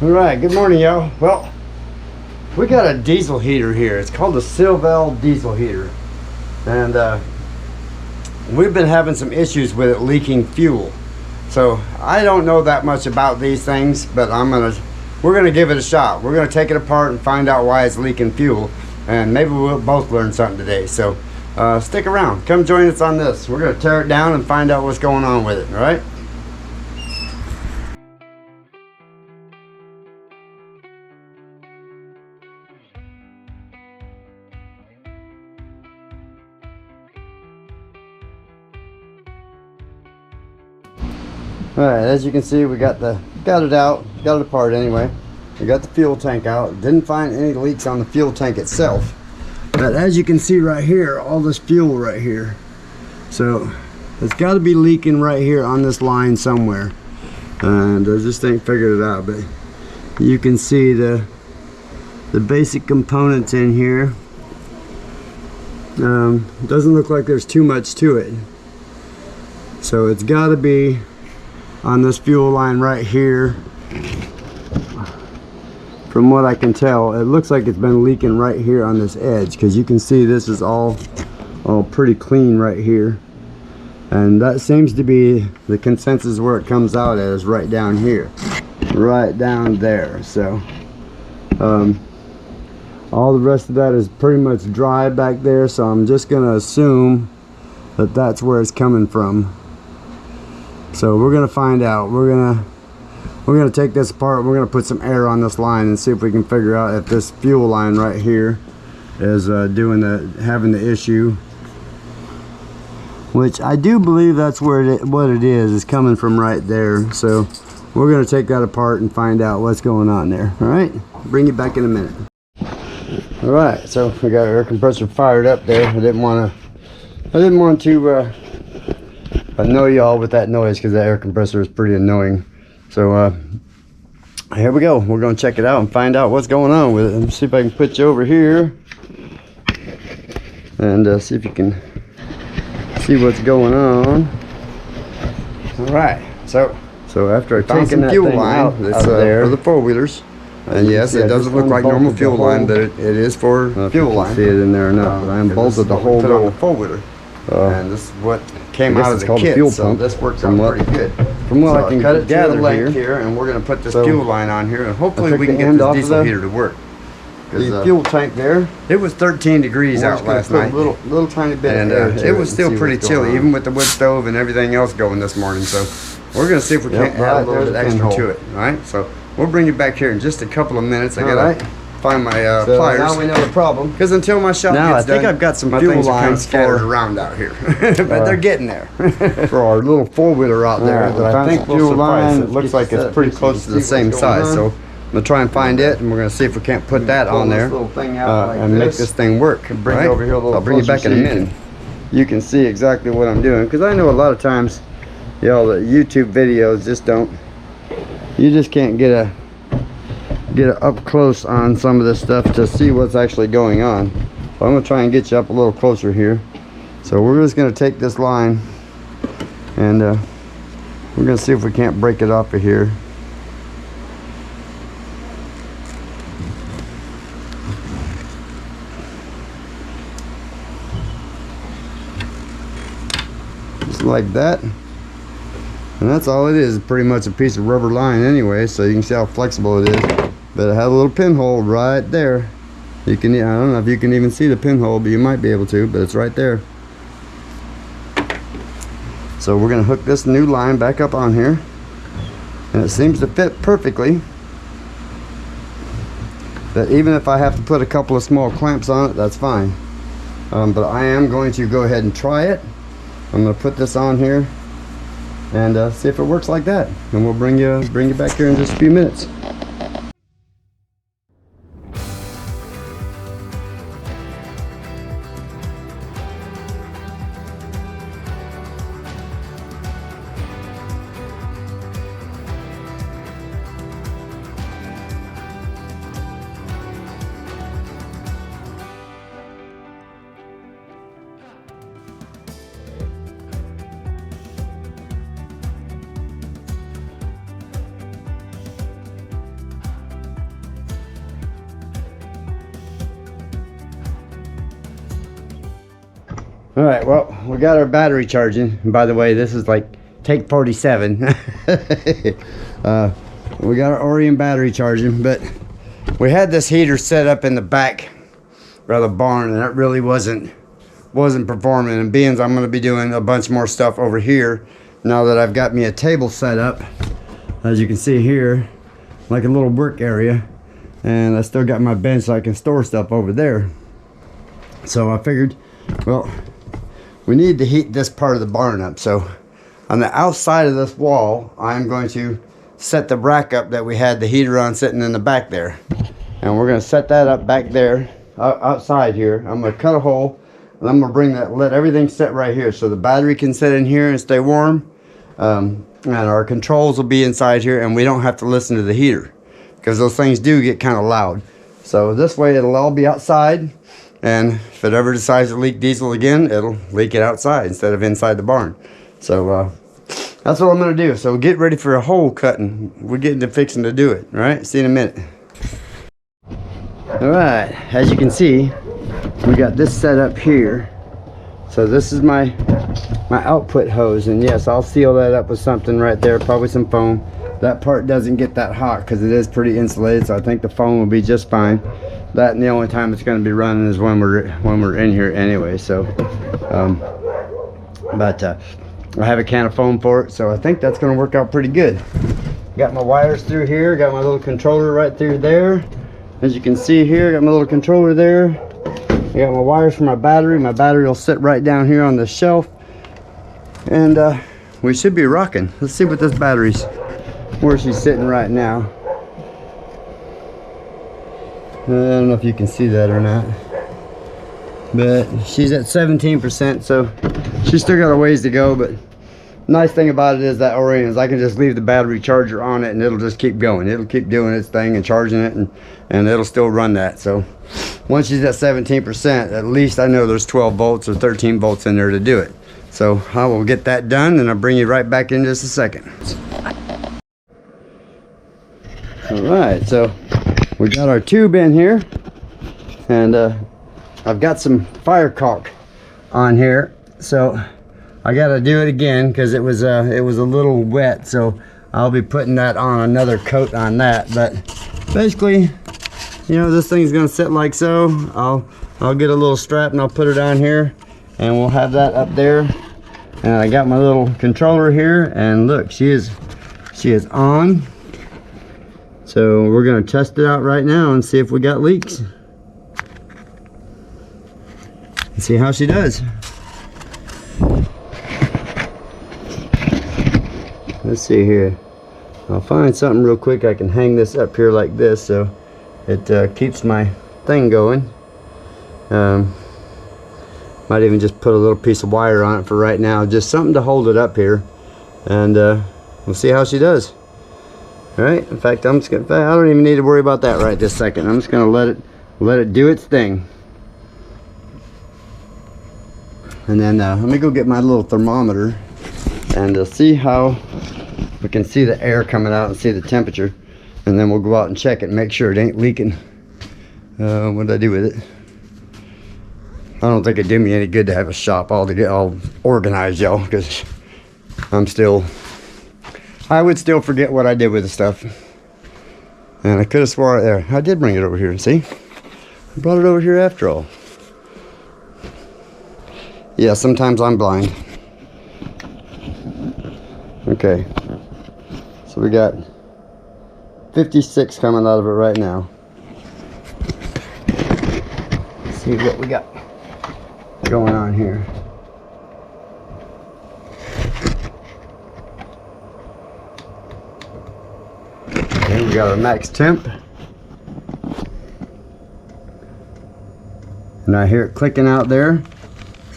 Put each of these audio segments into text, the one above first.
All right, good morning, y'all. Well, we got a diesel heater here. It's called the SILVEL diesel heater, and we've been having some issues with it leaking fuel. So I don't know that much about these things, but we're gonna give it a shot. We're gonna take it apart and find out why it's leaking fuel, and maybe we'll both learn something today. So stick around. Come join us on this. We're gonna tear it down and find out what's going on with it. All right. Alright, as you can see, we got it out, got it apart anyway. We got the fuel tank out. Didn't find any leaks on the fuel tank itself. But as you can see right here, all this fuel right here. So it's got to be leaking right here on this line somewhere. And I just ain't figured it out, but you can see the basic components in here. Doesn't look like there's too much to it. So it's got to be on this fuel line right here. From what I can tell, it looks like it's been leaking right here on this edge, because you can see this is all pretty clean right here, and that seems to be the consensus where it comes out as right down here, right down there. So all the rest of that is pretty much dry back there, so I'm just gonna assume that that's where it's coming from. So we're gonna find out. We're gonna take this apart. We're gonna put some air on this line and see if we can figure out if this fuel line right here is having the issue. Which I do believe that's where what it is coming from right there. So we're gonna take that apart and find out what's going on there. All right, bring you back in a minute. All right, so we got our air compressor fired up there. I didn't want to annoy y'all with that noise, because the air compressor is pretty annoying. So here we go. We're going to check it out and find out what's going on with it. Let me see if I can put you over here and see if you can see what's going on. All right. So after I found some fuel line out there for the four-wheelers, and yes, it doesn't look like normal fuel line, but it is for fuel line. See it in there or not? But I unbolted the whole little four-wheeler. And this is what came out of the kit, fuel so this works out pretty good. From what I can gather here, and we're going to put this fuel line on here, and hopefully we can get this diesel heater to work. The fuel tank there, it was 13 degrees out last night. Little tiny bit, and it was still pretty chilly, even with the wood stove and everything else going this morning. So we're going to see if we can't add a little bit extra to it. All right, so we'll bring you back here in just a couple of minutes. I gotta find my pliers. Now we know the problem. Because until my shop gets done, I think I've got some fuel lines scattered around out here, but they're getting there. For our little four-wheeler out there, that I think fuel line, it looks like it's pretty close to the same size. So I'm gonna try and find it, and we're gonna see if we can't put that on there and make this thing work. Right? I'll bring you back in a minute. You can see exactly what I'm doing, because I know a lot of times, y'all, the YouTube videos just don't. You just can't get up close on some of this stuff to see what's actually going on. So I'm going to try and get you up a little closer here. So we're just going to take this line, and we're going to see if we can't break it off of here. Just like that. And that's all it is, pretty much a piece of rubber line anyway, so you can see how flexible it is. But it had a little pinhole right there. You can, I don't know if you can even see the pinhole, but you might be able to, but it's right there. So we're gonna hook this new line back up on here, and it seems to fit perfectly. But even if I have to put a couple of small clamps on it, that's fine. But I am going to go ahead and try it. I'm gonna put this on here and see if it works like that, and we'll bring you back here in just a few minutes. All right, well, we got our battery charging. And by the way, this is like take 47. We got our Orion battery charging, but we had this heater set up in the back of the barn, and it really wasn't performing. And being I'm going to be doing a bunch more stuff over here now that I've got me a table set up, as you can see here, like a little work area, and I still got my bench so I can store stuff over there. So I figured, well, we need to heat this part of the barn up. So on the outside of this wall, I'm going to set the rack up that we had the heater on sitting in the back there, and we're going to set that up back there outside here. I'm going to cut a hole, and I'm going to bring that, let everything sit right here so the battery can sit in here and stay warm, and our controls will be inside here, and we don't have to listen to the heater because those things do get kind of loud. So this way it'll all be outside, and if it ever decides to leak diesel again, it'll leak it outside instead of inside the barn. So that's what I'm going to do. So get ready for a hole cutting. We're getting to fixing to do it. All right, see you in a minute. All right, as you can see, we got this set up here. So this is my output hose, and yes, I'll seal that up with something right there, probably some foam. That part doesn't get that hot because it is pretty insulated, so I think the foam will be just fine. That, and the only time it's going to be running is when we're in here anyway. So I have a can of foam for it, so I think that's going to work out pretty good. Got my wires through here, got my little controller right through there. As you can see here, got my little controller there. I got my wires for my battery. My battery will sit right down here on the shelf, and we should be rocking. Let's see what this battery's, where she's sitting right now. I don't know if you can see that or not, but she's at 17%, so she's still got a ways to go. But nice thing about it is that Orion is I can just leave the battery charger on it and it'll just keep going. It'll keep doing its thing and charging it, and it'll still run that. So once she's at 17%, at least I know there's 12 volts or 13 volts in there to do it. So I will get that done, and I'll bring you right back in just a second. All right, so we got our tube in here, and I've got some fire caulk on here, so I got to do it again because it was a little wet. So I'll be putting that on, another coat on that. But basically, you know, this thing's gonna sit like so. I'll get a little strap and I'll put it on here, and we'll have that up there. And I got my little controller here, and look, she is on. So we're gonna test it out right now and see if we got leaks. And see how she does. Let's see here. I'll find something real quick. I can hang this up here like this so it keeps my thing going. Might even just put a little piece of wire on it for right now, just something to hold it up here, and we'll see how she does. All right. In fact, I don't even need to worry about that right this second. I'm just gonna let it do its thing. And then let me go get my little thermometer and see how we can see the air coming out and see the temperature, and then we'll go out and check it and make sure it ain't leaking. What did I do with it? I don't think it did me any good to have a shop all organized, y'all, because I would still forget what I did with the stuff. And I could have swore there. I did bring it over here, see? I brought it over here after all. Yeah, sometimes I'm blind. Okay. So we got 56 coming out of it right now. Let's see what we got going on here. Okay, we got our max temp. And I hear it clicking out there.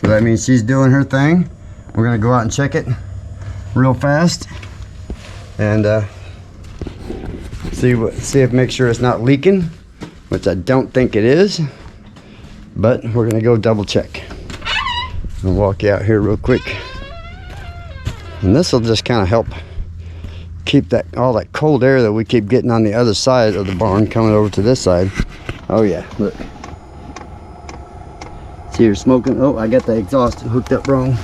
So that means she's doing her thing. We're gonna go out and check it real fast and make sure it's not leaking, which I don't think it is, but we're gonna go double check. I'll walk you out here real quick, and this will just kind of help keep all that cold air that we keep getting on the other side of the barn coming over to this side. Oh yeah, look. See her smoking. Oh, I got the exhaust hooked up wrong.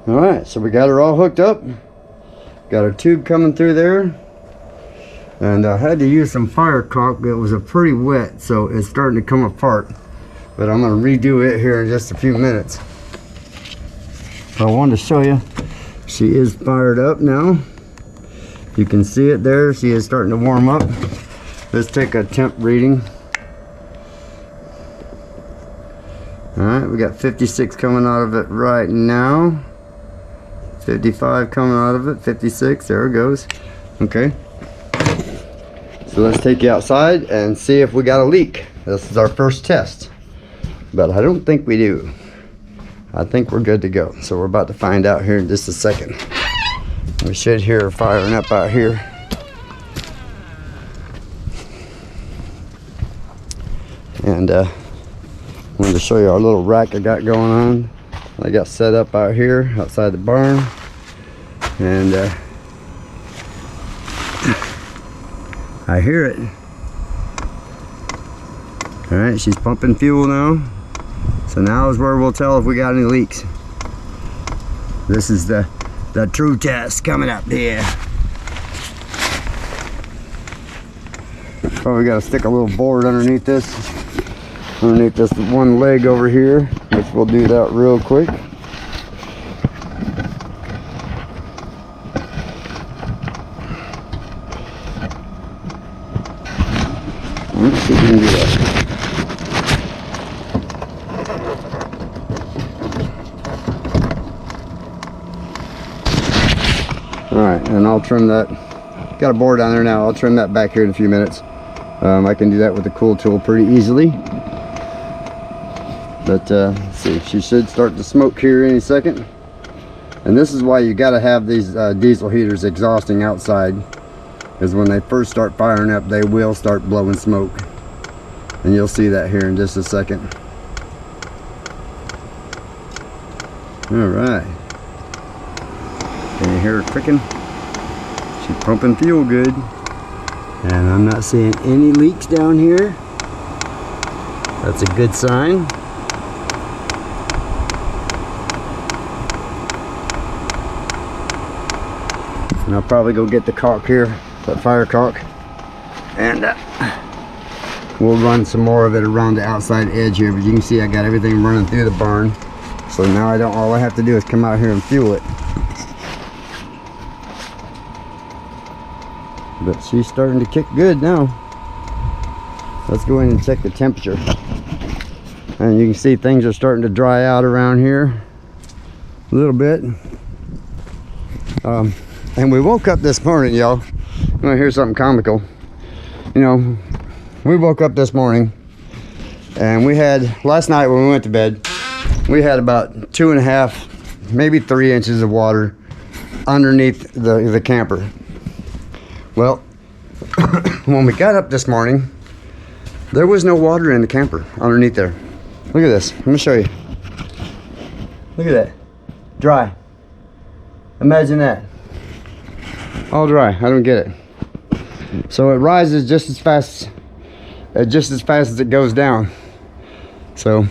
Alright, so we got her all hooked up. Got her tube coming through there. And I had to use some fire caulk, but it was pretty wet, so it's starting to come apart. But I'm going to redo it here in just a few minutes. I wanted to show you, she is fired up now. You can see it there. She is starting to warm up. Let's take a temp reading. Alright, we got 56 coming out of it right now. 55 coming out of it, 56, there it goes. Okay, so let's take you outside and see if we got a leak. This is our first test, but I don't think we do. I think we're good to go. So we're about to find out here in just a second. We should hear her firing up out here. And I wanted to show you our little rack I got going on. I got set up out here outside the barn, and I hear it. All right, she's pumping fuel now. So now is where we'll tell if we got any leaks. This is the true test coming up here. Probably got to stick a little board underneath this one leg over here, which we'll do that real quick. Let's see if we can do that. Alright, and I'll trim that. Got a board down there now. I'll trim that back here in a few minutes. I can do that with the cool tool pretty easily. But let's see, she should start to smoke here any second. And this is why you got to have these diesel heaters exhausting outside, because when they first start firing up, they will start blowing smoke, and you'll see that here in just a second. All right, can you hear her clicking? She's pumping fuel good, and I'm not seeing any leaks down here. That's a good sign. And I'll probably go get the caulk here, that fire caulk, and we'll run some more of it around the outside edge here. But you can see I got everything running through the barn, so now all I have to do is come out here and fuel it. But she's starting to kick good now. Let's go in and check the temperature, and you can see things are starting to dry out around here a little bit. And we woke up this morning, y'all. I'm gonna hear something comical. You know, we woke up this morning, and we had, last night when we went to bed, we had about 2.5, maybe 3 inches of water underneath the camper. Well, when we got up this morning, there was no water in the camper underneath there. Look at this. Let me show you. Look at that. Dry. Imagine that. All dry. I don't get it. So it rises just as fast as it goes down. So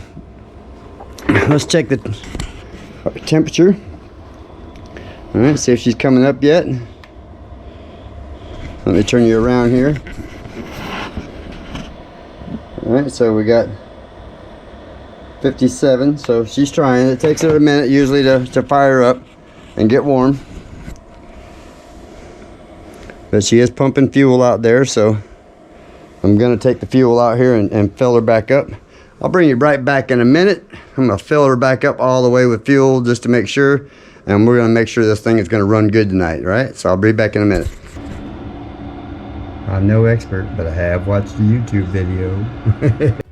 let's check the temperature. All right, see if she's coming up yet. Let me turn you around here. All right, so we got 57. So she's trying. It takes her a minute usually to fire up and get warm. But she is pumping fuel out there, so I'm gonna take the fuel out here and fill her back up. I'll bring you right back in a minute. I'm gonna fill her back up all the way with fuel just to make sure, and we're gonna make sure this thing is gonna run good tonight, right? So I'll be back in a minute. I'm no expert, but I have watched the YouTube video.